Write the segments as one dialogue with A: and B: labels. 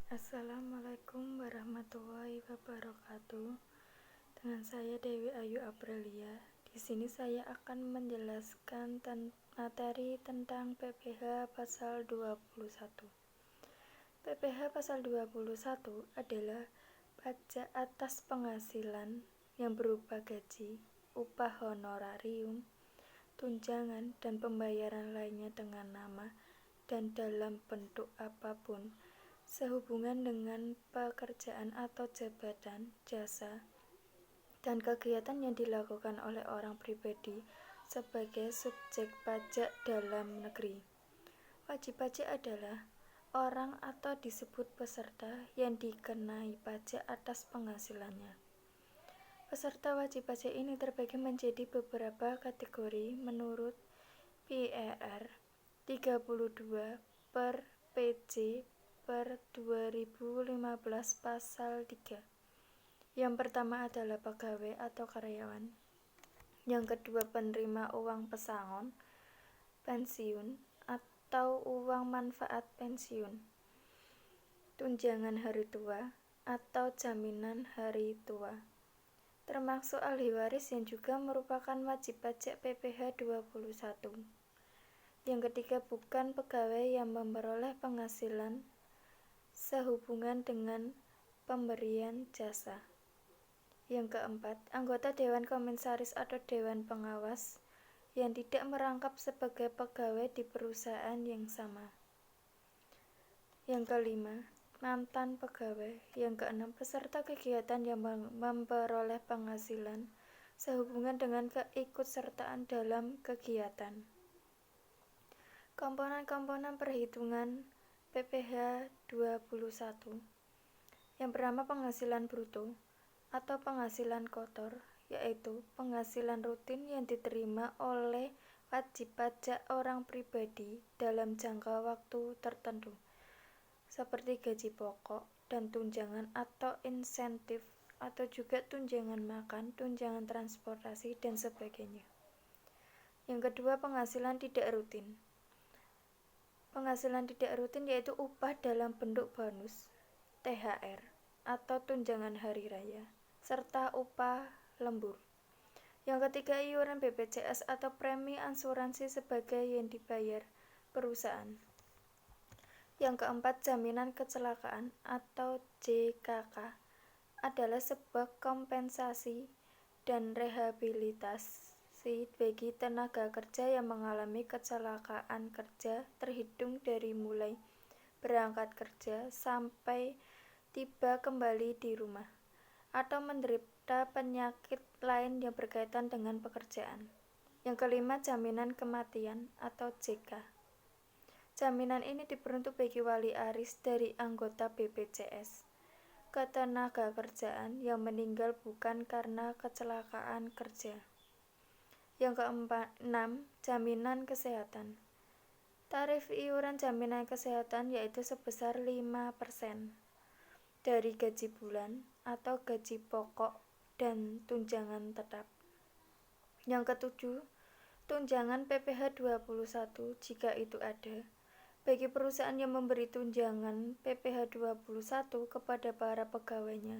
A: Assalamualaikum warahmatullahi wabarakatuh. Dengan saya Dewi Ayu Aprilia. Di sini saya akan menjelaskan materi tentang PPh pasal 21. PPh pasal 21 adalah pajak atas penghasilan yang berupa gaji, upah honorarium, tunjangan, dan pembayaran lainnya dengan nama dan dalam bentuk apapun sehubungan dengan pekerjaan atau jabatan, jasa, dan kegiatan yang dilakukan oleh orang pribadi sebagai subjek pajak dalam negeri. Wajib pajak adalah orang atau disebut peserta yang dikenai pajak atas penghasilannya. Peserta wajib pajak ini terbagi menjadi beberapa kategori menurut PER 32 per PJ per 2015 pasal 3. Yang pertama adalah pegawai atau karyawan. Yang kedua penerima uang pesangon, pensiun atau uang manfaat pensiun, tunjangan hari tua atau jaminan hari tua, termasuk ahli waris yang juga merupakan wajib pajak PPh 21. Yang ketiga bukan pegawai yang memperoleh penghasilan sehubungan dengan pemberian jasa. Yang keempat, anggota Dewan Komisaris atau Dewan Pengawas yang tidak merangkap sebagai pegawai di perusahaan yang sama. Yang kelima, mantan pegawai. Yang keenam, peserta kegiatan yang memperoleh penghasilan sehubungan dengan keikutsertaan dalam kegiatan. Komponen-komponen perhitungan PPh 21. Yang pertama penghasilan bruto atau penghasilan kotor, yaitu penghasilan rutin yang diterima oleh wajib pajak orang pribadi dalam jangka waktu tertentu, seperti gaji pokok dan tunjangan atau insentif, atau juga tunjangan makan, tunjangan transportasi, dan sebagainya. Yang kedua penghasilan tidak rutin. Penghasilan tidak rutin yaitu upah dalam bentuk bonus, THR, atau tunjangan hari raya, serta upah lembur. Yang ketiga iuran BPJS atau premi asuransi sebagai yang dibayar perusahaan. Yang keempat jaminan kecelakaan atau JKK adalah sebuah kompensasi dan rehabilitasi bagi tenaga kerja yang mengalami kecelakaan kerja terhitung dari mulai berangkat kerja sampai tiba kembali di rumah atau menderita penyakit lain yang berkaitan dengan pekerjaan. Yang kelima jaminan kematian atau JK. Jaminan ini diperuntuk bagi wali waris dari anggota BPJS ketenaga kerjaan yang meninggal bukan karena kecelakaan kerja. Yang keenam, jaminan kesehatan. Tarif iuran jaminan kesehatan yaitu sebesar 5% dari gaji bulan atau gaji pokok dan tunjangan tetap. Yang ketujuh, tunjangan PPh 21 jika itu ada. Bagi perusahaan yang memberi tunjangan PPh 21 kepada para pegawainya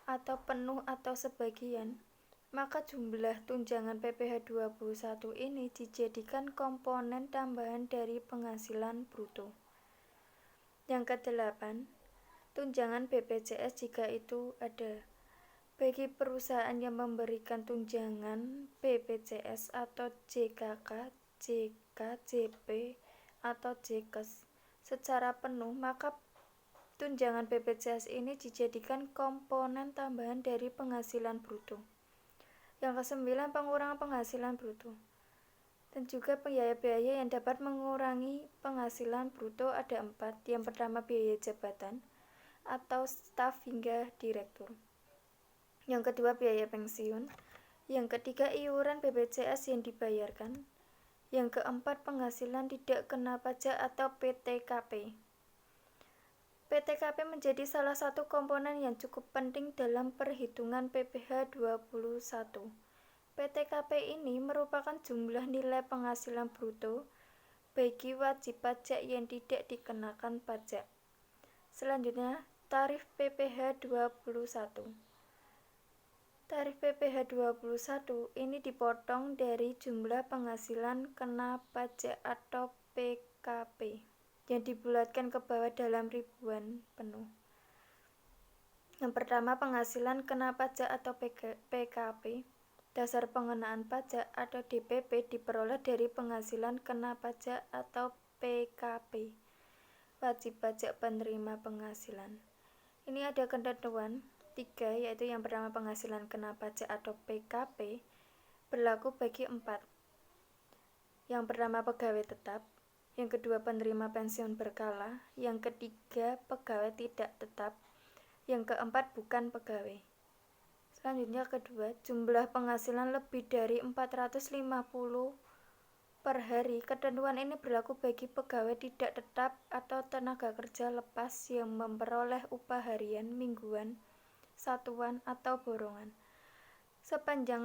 A: atau penuh atau sebagian, maka jumlah tunjangan PPh 21 ini dijadikan komponen tambahan dari penghasilan bruto. Yang kedelapan, tunjangan BPJS jika itu ada. Bagi perusahaan yang memberikan tunjangan BPJS atau JKK, JK, JP, atau JKes secara penuh, maka tunjangan BPJS ini dijadikan komponen tambahan dari penghasilan bruto. Yang kesembilan, pengurangan penghasilan bruto dan juga biaya-biaya yang dapat mengurangi penghasilan bruto ada 4. Yang pertama biaya jabatan atau staf hingga direktur. Yang kedua biaya pensiun. Yang ketiga iuran BPJS yang dibayarkan. Yang keempat penghasilan tidak kena pajak atau PTKP. PTKP menjadi salah satu komponen yang cukup penting dalam perhitungan PPh 21. PTKP ini merupakan jumlah nilai penghasilan bruto bagi wajib pajak yang tidak dikenakan pajak. Selanjutnya, tarif PPh 21. Tarif PPh 21 ini dipotong dari jumlah penghasilan kena pajak atau PKP yang dibulatkan ke bawah dalam ribuan penuh. Yang pertama, penghasilan kena pajak atau PKP. Dasar pengenaan pajak atau DPP diperoleh dari penghasilan kena pajak atau PKP. Wajib pajak penerima penghasilan. Ini ada ketentuan 3, yaitu yang pertama penghasilan kena pajak atau PKP berlaku bagi 4. Yang pertama pegawai tetap, yang kedua penerima pensiun berkala, yang ketiga pegawai tidak tetap, yang keempat bukan pegawai. Selanjutnya kedua, jumlah penghasilan lebih dari 450 per hari. Ketentuan ini berlaku bagi pegawai tidak tetap atau tenaga kerja lepas yang memperoleh upah harian, mingguan, satuan, atau borongan. Sepanjang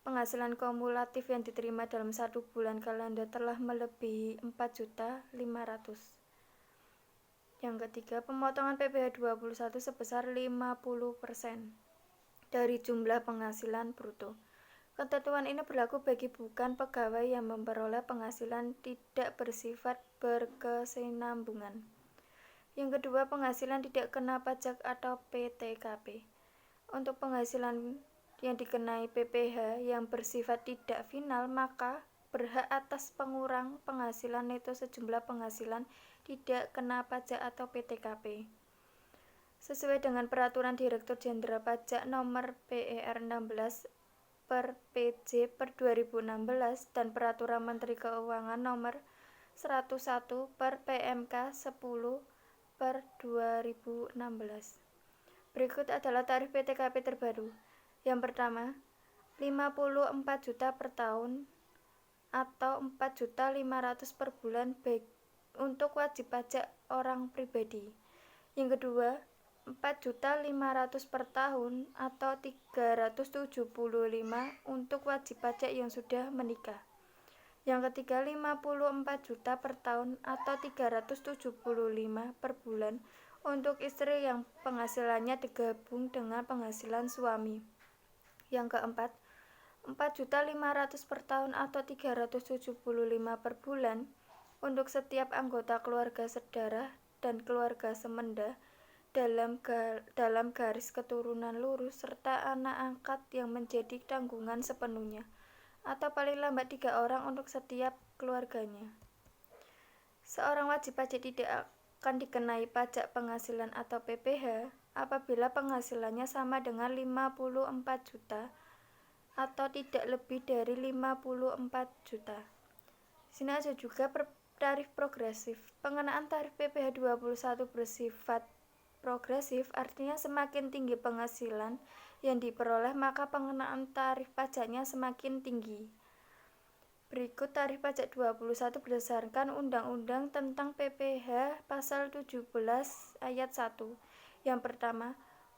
A: penghasilan kumulatif yang diterima dalam 1 bulan kalender telah melebihi 4.500.000. Yang ketiga, pemotongan PPh 21 sebesar 50% dari jumlah penghasilan bruto. Ketentuan ini berlaku bagi bukan pegawai yang memperoleh penghasilan tidak bersifat berkesinambungan. Yang kedua, penghasilan tidak kena pajak atau PTKP. Untuk penghasilan yang dikenai PPh yang bersifat tidak final, maka berhak atas pengurang penghasilan neto sejumlah penghasilan tidak kena pajak atau PTKP. Sesuai dengan Peraturan Direktur Jenderal Pajak Nomor PER 16 per PJ per 2016 dan Peraturan Menteri Keuangan Nomor 101 per PMK 10 per 2016. Berikut adalah tarif PTKP terbaru. Yang pertama, 54 juta per tahun atau 4.500.000 per bulan untuk wajib pajak orang pribadi. Yang kedua, 4.500.000 per tahun atau 375 untuk wajib pajak yang sudah menikah. Yang ketiga, 54 juta per tahun atau 375 per bulan untuk istri yang penghasilannya digabung dengan penghasilan suami. Yang keempat, 4.500.000 per tahun atau 375 per bulan untuk setiap anggota keluarga sedarah dan keluarga semenda dalam garis keturunan lurus serta anak angkat yang menjadi tanggungan sepenuhnya, atau paling lambat 3 orang untuk setiap keluarganya. Seorang wajib pajak tidak akan dikenai pajak penghasilan atau PPh apabila penghasilannya sama dengan 54 juta atau tidak lebih dari 54 juta. Sini ada juga tarif progresif. Pengenaan tarif PPh 21 bersifat progresif, artinya semakin tinggi penghasilan yang diperoleh maka pengenaan tarif pajaknya semakin tinggi. Berikut tarif pajak 21 berdasarkan Undang-Undang tentang PPh Pasal 17 Ayat 1. Yang pertama,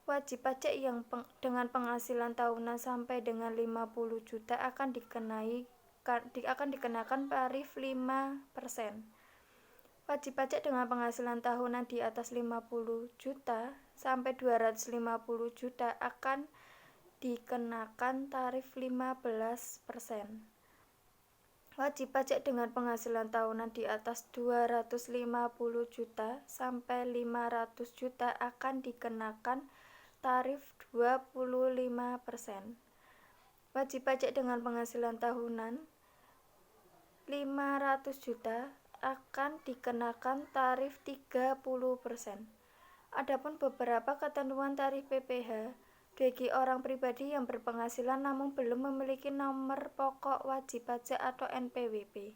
A: wajib pajak yang dengan penghasilan tahunan sampai dengan 50 juta akan dikenakan tarif 5%. Wajib pajak dengan penghasilan tahunan di atas 50 juta sampai 250 juta akan dikenakan tarif 15%. Wajib pajak dengan penghasilan tahunan di atas 250 juta sampai 500 juta akan dikenakan tarif 25%. Wajib pajak dengan penghasilan tahunan 500 juta akan dikenakan tarif 30%. Adapun beberapa ketentuan tarif PPh bagi orang pribadi yang berpenghasilan namun belum memiliki nomor pokok wajib pajak atau NPWP.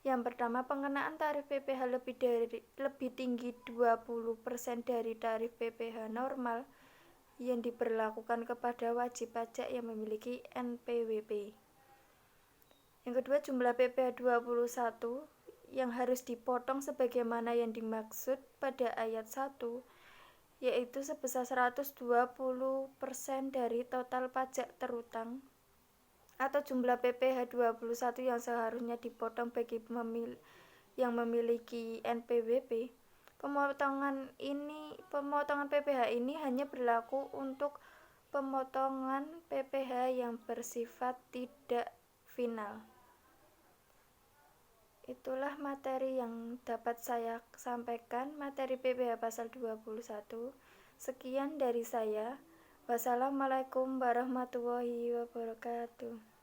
A: Yang pertama, pengenaan tarif PPh lebih tinggi 20% dari tarif PPh normal yang diberlakukan kepada wajib pajak yang memiliki NPWP. Yang kedua, jumlah PPh 21 yang harus dipotong sebagaimana yang dimaksud pada ayat 1, yaitu sebesar 120% dari total pajak terutang atau jumlah PPh 21 yang seharusnya dipotong bagi yang memiliki NPWP Pemotongan PPh ini hanya berlaku untuk pemotongan PPh yang bersifat tidak final. Itulah materi yang dapat saya sampaikan, materi PPh pasal 21. Sekian dari saya. Wassalamualaikum warahmatullahi wabarakatuh.